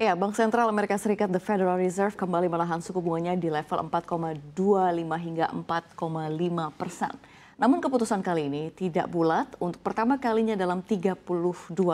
Ya, Bank Sentral Amerika Serikat The Federal Reserve kembali menahan suku bunganya di level 4,25 hingga 4,5%. Namun keputusan kali ini tidak bulat untuk pertama kalinya dalam 32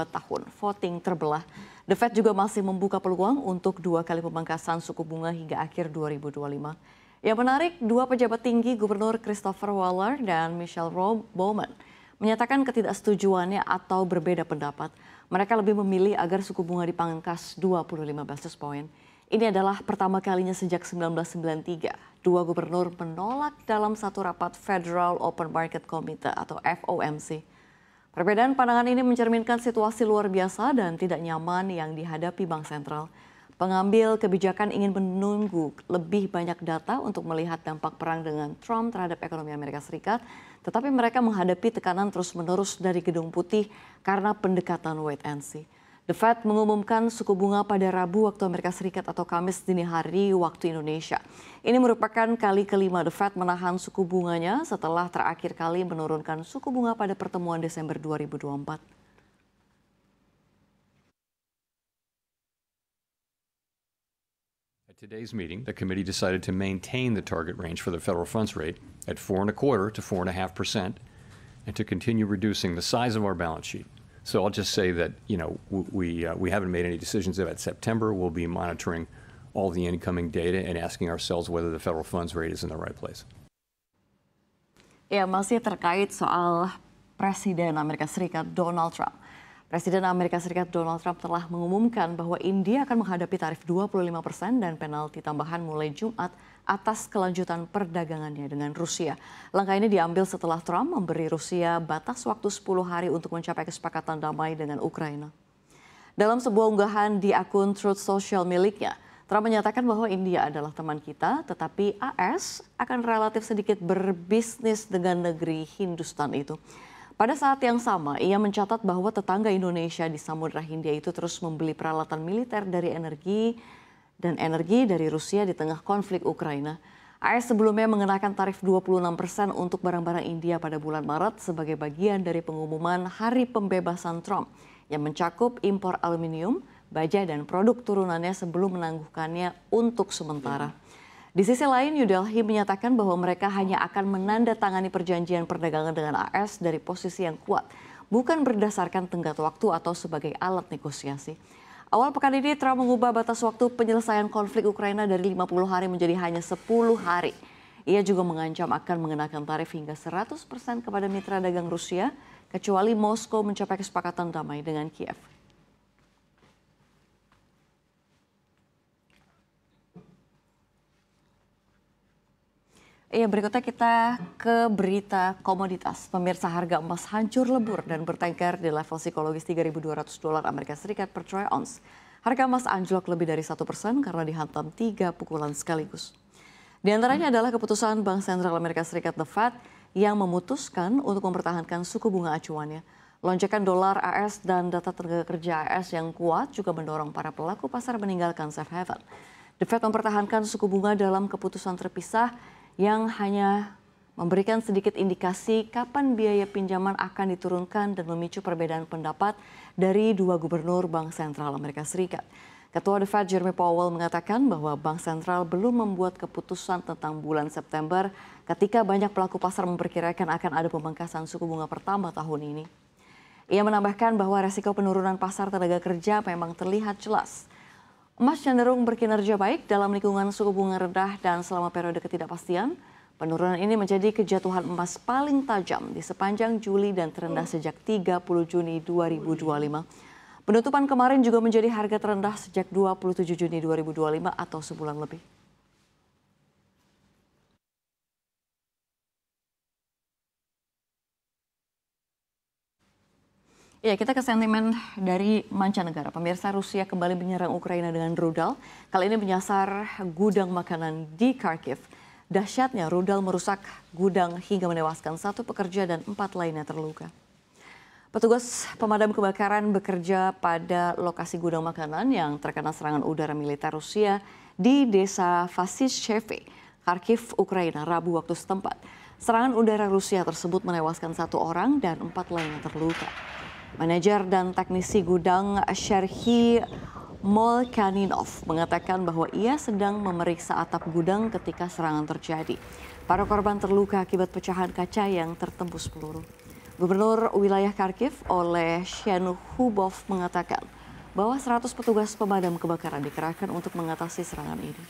tahun. Voting terbelah. The Fed juga masih membuka peluang untuk 2 kali pemangkasan suku bunga hingga akhir 2025. Yang menarik, dua pejabat tinggi Gubernur Christopher Waller dan Michelle Bowman menyatakan ketidaksetujuannya atau berbeda pendapat. Mereka lebih memilih agar suku bunga dipangkas 25 basis point. Ini adalah pertama kalinya sejak 1993. Dua gubernur menolak dalam satu rapat Federal Open Market Committee atau FOMC. Perbedaan pandangan ini mencerminkan situasi luar biasa dan tidak nyaman yang dihadapi Bank Sentral. Pengambil kebijakan ingin menunggu lebih banyak data untuk melihat dampak perang dengan Trump terhadap ekonomi Amerika Serikat, tetapi mereka menghadapi tekanan terus-menerus dari Gedung Putih karena pendekatan wait and see. The Fed mengumumkan suku bunga pada Rabu waktu Amerika Serikat atau Kamis dini hari waktu Indonesia. Ini merupakan kali kelima The Fed menahan suku bunganya setelah terakhir kali menurunkan suku bunga pada pertemuan Desember 2024. At today's meeting, the committee decided to maintain the target range for the federal funds rate at 4.25% to 4.5%, and to continue reducing the size of our balance sheet. So I'll just say that we haven't made any decisions about September. We'll be monitoring all the incoming data and asking ourselves whether the federal funds rate is in the right place. Ya, masih terkait soal Presiden Amerika Serikat Donald Trump. Presiden Amerika Serikat Donald Trump telah mengumumkan bahwa India akan menghadapi tarif 25% dan penalti tambahan mulai Jumat atas kelanjutan perdagangannya dengan Rusia. Langkah ini diambil setelah Trump memberi Rusia batas waktu 10 hari untuk mencapai kesepakatan damai dengan Ukraina. Dalam sebuah unggahan di akun Truth Social miliknya, Trump menyatakan bahwa India adalah teman kita, tetapi AS akan relatif sedikit berbisnis dengan negeri Hindustan itu. Pada saat yang sama, ia mencatat bahwa tetangga Indonesia di Samudra Hindia itu terus membeli peralatan militer dari energi dari Rusia di tengah konflik Ukraina. AS sebelumnya mengenakan tarif 26% untuk barang-barang India pada bulan Maret sebagai bagian dari pengumuman Hari Pembebasan Trump yang mencakup impor aluminium, baja, dan produk turunannya sebelum menangguhkannya untuk sementara. Di sisi lain, New Delhi menyatakan bahwa mereka hanya akan menandatangani perjanjian perdagangan dengan AS dari posisi yang kuat, bukan berdasarkan tenggat waktu atau sebagai alat negosiasi. Awal pekan ini, Trump mengubah batas waktu penyelesaian konflik Ukraina dari 50 hari menjadi hanya 10 hari. Ia juga mengancam akan mengenakan tarif hingga 100% kepada mitra dagang Rusia, kecuali Moskow mencapai kesepakatan damai dengan Kiev. Iya, berikutnya kita ke berita komoditas. Pemirsa, harga emas hancur lebur dan bertengkar di level psikologis $3.200 Amerika Serikat per troy ounce. Harga emas anjlok lebih dari 1% karena dihantam 3 pukulan sekaligus. Di antaranya adalah keputusan Bank Sentral Amerika Serikat The Fed yang memutuskan untuk mempertahankan suku bunga acuannya. Lonjakan dolar AS dan data tenaga kerja AS yang kuat juga mendorong para pelaku pasar meninggalkan safe haven. The Fed mempertahankan suku bunga dalam keputusan terpisah yang hanya memberikan sedikit indikasi kapan biaya pinjaman akan diturunkan dan memicu perbedaan pendapat dari dua gubernur Bank Sentral Amerika Serikat. Ketua The Fed Jerome Powell mengatakan bahwa Bank Sentral belum membuat keputusan tentang bulan September ketika banyak pelaku pasar memperkirakan akan ada pemangkasan suku bunga pertama tahun ini. Ia menambahkan bahwa resiko penurunan pasar tenaga kerja memang terlihat jelas. Emas cenderung berkinerja baik dalam lingkungan suku bunga rendah dan selama periode ketidakpastian. Penurunan ini menjadi kejatuhan emas paling tajam di sepanjang Juli dan terendah sejak 30 Juni 2025. Penutupan kemarin juga menjadi harga terendah sejak 27 Juni 2025 atau sebulan lebih. Ya, kita ke sentimen dari mancanegara. Pemirsa, Rusia kembali menyerang Ukraina dengan rudal. Kali ini menyasar gudang makanan di Kharkiv. Dahsyatnya, rudal merusak gudang hingga menewaskan 1 pekerja dan 4 lainnya terluka. Petugas pemadam kebakaran bekerja pada lokasi gudang makanan yang terkena serangan udara militer Rusia di desa Vasishcheve, Kharkiv, Ukraina, Rabu waktu setempat. Serangan udara Rusia tersebut menewaskan 1 orang dan 4 lainnya terluka. Manajer dan teknisi gudang Sherhi Molchaninov mengatakan bahwa ia sedang memeriksa atap gudang ketika serangan terjadi. Para korban terluka akibat pecahan kaca yang tertembus peluru. Gubernur wilayah Kharkiv Oleh Shenuhubov mengatakan bahwa 100 petugas pemadam kebakaran dikerahkan untuk mengatasi serangan ini.